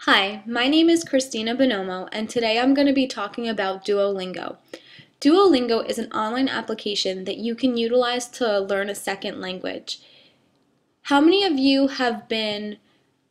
Hi, my name is Christina Bonomo, and today I'm going to be talking about Duolingo. Duolingo is an online application that you can utilize to learn a second language. How many of you have been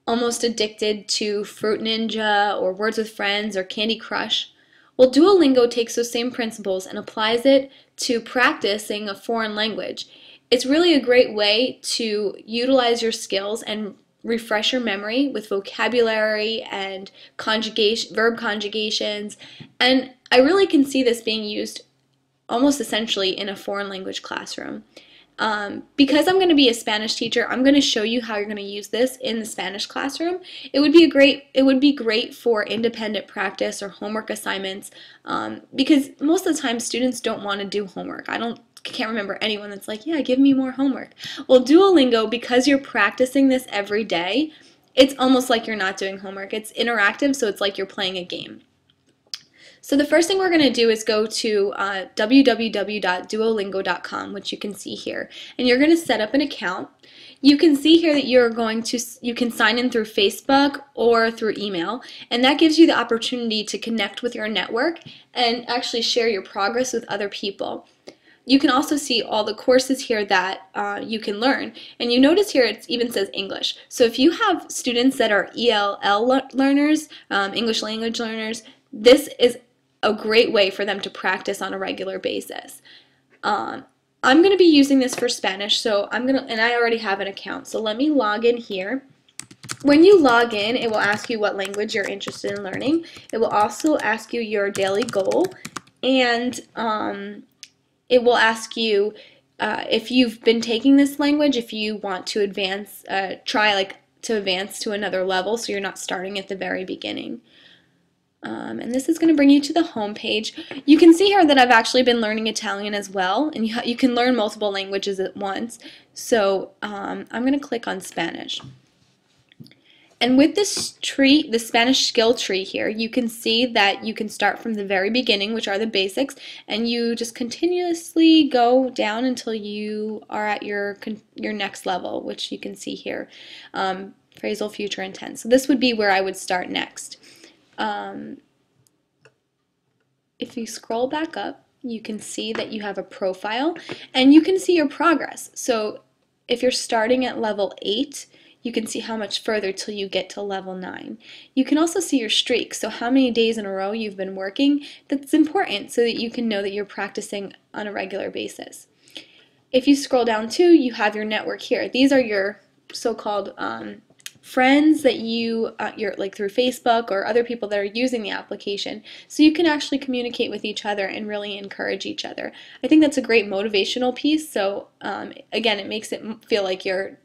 almost addicted to Fruit Ninja or Words with Friends or Candy Crush? Well, Duolingo takes those same principles and applies it to practicing a foreign language. It's really a great way to utilize your skills and refresh your memory with vocabulary and verb conjugations, and I really can see this being used almost essentially in a foreign language classroom. Because I'm going to be a Spanish teacher, I'm going to show you how you're going to use this in the Spanish classroom. It would be great for independent practice or homework assignments, because most of the time students don't want to do homework. Can't remember anyone that's like, yeah, give me more homework. Well, Duolingo, because you're practicing this every day, it's almost like you're not doing homework. It's interactive, so it's like you're playing a game. So the first thing we're going to do is go to www.duolingo.com, which you can see here, and you're going to set up an account. You can see here that you can sign in through Facebook or through email, and that gives you the opportunity to connect with your network and actually share your progress with other people. You can also see all the courses here that you can learn, and you notice here it even says English. So if you have students that are ELL learners, English language learners, this is a great way for them to practice on a regular basis. I'm going to be using this for Spanish, so and I already have an account, so let me log in here. When you log in, it will ask you what language you're interested in learning. It will also ask you your daily goal, and it will ask you if you've been taking this language, if you want to advance, to advance to another level, so you're not starting at the very beginning. And this is going to bring you to the home page. You can see here that I've actually been learning Italian as well, and you can learn multiple languages at once. So I'm going to click on Spanish. And with this tree, the Spanish skill tree here, you can see that you can start from the very beginning, which are the basics, and you just continuously go down until you are at your next level, which you can see here, phrasal, future, and tense. So this would be where I would start next. If you scroll back up, you can see that you have a profile, and you can see your progress. So if you're starting at level 8, you can see how much further till you get to level 9. You can also see your streaks, so how many days in a row you've been working. That's important so that you can know that you're practicing on a regular basis. If you scroll down too, you have your network here. These are your so-called friends that you're like through Facebook or other people that are using the application, so you can actually communicate with each other and really encourage each other. I think that's a great motivational piece. So again, it makes it feel like you're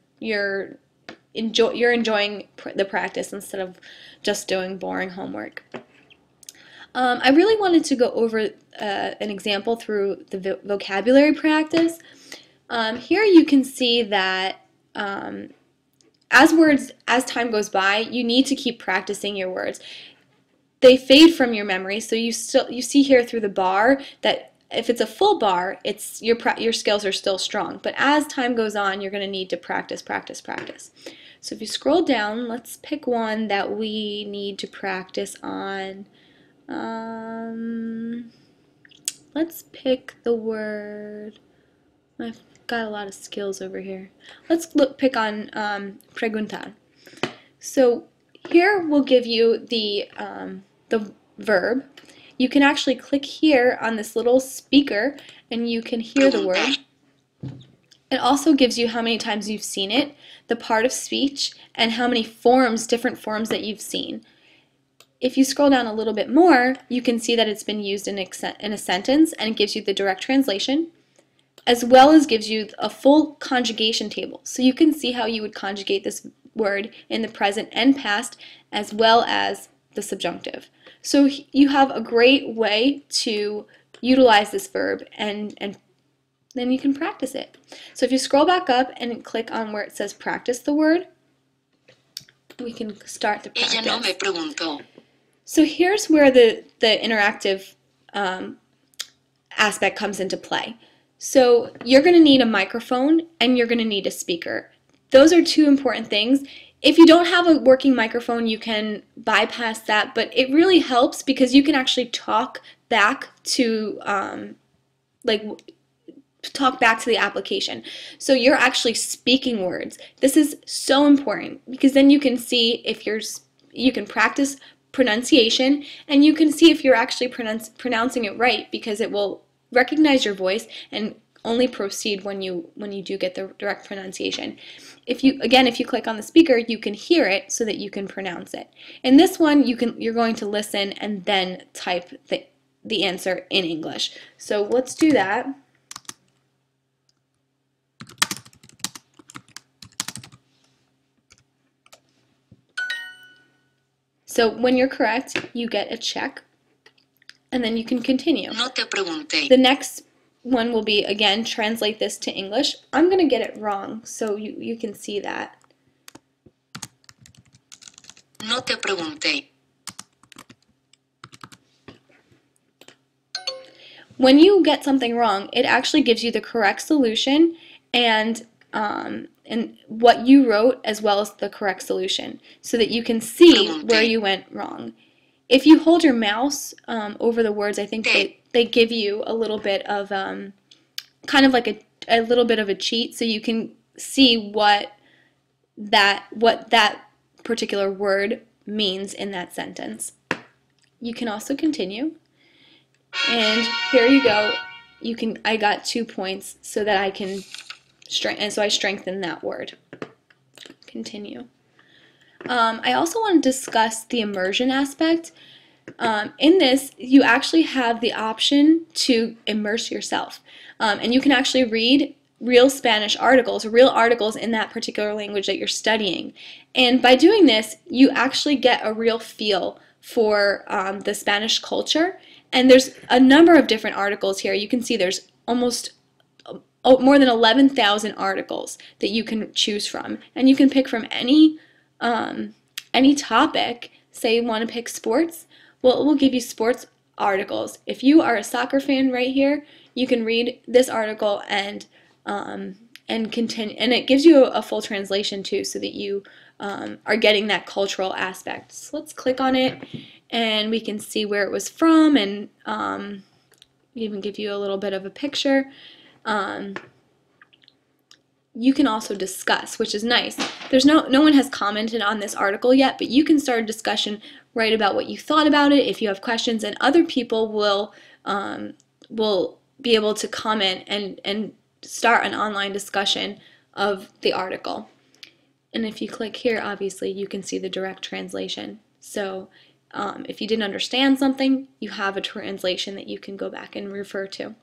enjoying the practice instead of just doing boring homework. I really wanted to go over an example through the vocabulary practice. Here you can see that as time goes by, you need to keep practicing your words. They fade from your memory, so you see here through the bar that if it's a full bar, your skills are still strong. But as time goes on, you're going to need to practice, practice, practice. So if you scroll down, let's pick one that we need to practice on. Let's pick the word. I've got a lot of skills over here. Let's pick on preguntar. So here we'll give you the verb. You can actually click here on this little speaker and you can hear the word. It also gives you how many times you've seen it, the part of speech, and how many different forms that you've seen. If you scroll down a little bit more, you can see that it's been used in a sentence, and it gives you the direct translation, as well as gives you a full conjugation table. So you can see how you would conjugate this word in the present and past, as well as the subjunctive. So you have a great way to utilize this verb, and then you can practice it. So if you scroll back up and click on where it says practice the word, we can start the practice. Ella no me preguntó. So here's where the interactive aspect comes into play. So you're going to need a microphone and you're going to need a speaker. Those are two important things. If you don't have a working microphone, you can bypass that, but it really helps because you can actually talk back to like talk back to the application. So you're actually speaking words. This is so important because then you can see if you can practice pronunciation, and you can see if you're actually pronouncing it right, because it will recognize your voice and only proceed when you do get the direct pronunciation. If you click on the speaker, you can hear it so that you can pronounce it. In this one, you're going to listen and then type the answer in English. So let's do that. So when you're correct, you get a check, and then you can continue. No te pregunté. The next one will be, again, translate this to English. I'm going to get it wrong, so you can see that. No te pregunté. When you get something wrong, it actually gives you the correct solution and what you wrote as well as the correct solution, so that you can see where you went wrong. If you hold your mouse over the words, I think they give you a little bit of kind of like a little bit of a cheat, so you can see what that particular word means in that sentence. You can also continue. And here you go. I got 2 points so that I can I strengthen that word. Continue. I also want to discuss the immersion aspect. In this, you actually have the option to immerse yourself, and you can actually read real Spanish articles, real articles in that particular language that you're studying. And by doing this, you actually get a real feel for the Spanish culture. And there's a number of different articles here. You can see there's almost more than 11,000 articles that you can choose from, and you can pick from any topic. Say you want to pick sports, well, it will give you sports articles. If you are a soccer fan right here, you can read this article and continue, and it gives you a full translation too, so that you are getting that cultural aspect. So let's click on it, and we can see where it was from, and even give you a little bit of a picture. You can also discuss, which is nice. There's no one has commented on this article yet, but you can start a discussion, write about what you thought about it if you have questions, and other people will be able to comment and start an online discussion of the article. And if you click here, obviously you can see the direct translation. So if you didn't understand something, you have a translation that you can go back and refer to.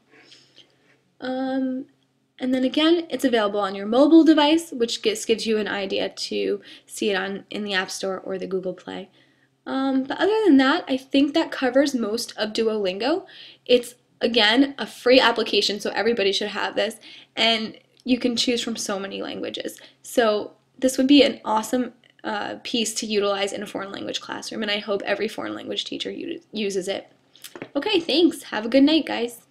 And then again, it's available on your mobile device, which gives you an idea to see it in the App Store or the Google Play. But other than that, I think that covers most of Duolingo. It's, again, a free application, so everybody should have this, and you can choose from so many languages. So this would be an awesome piece to utilize in a foreign language classroom, and I hope every foreign language teacher uses it. Okay, thanks. Have a good night, guys.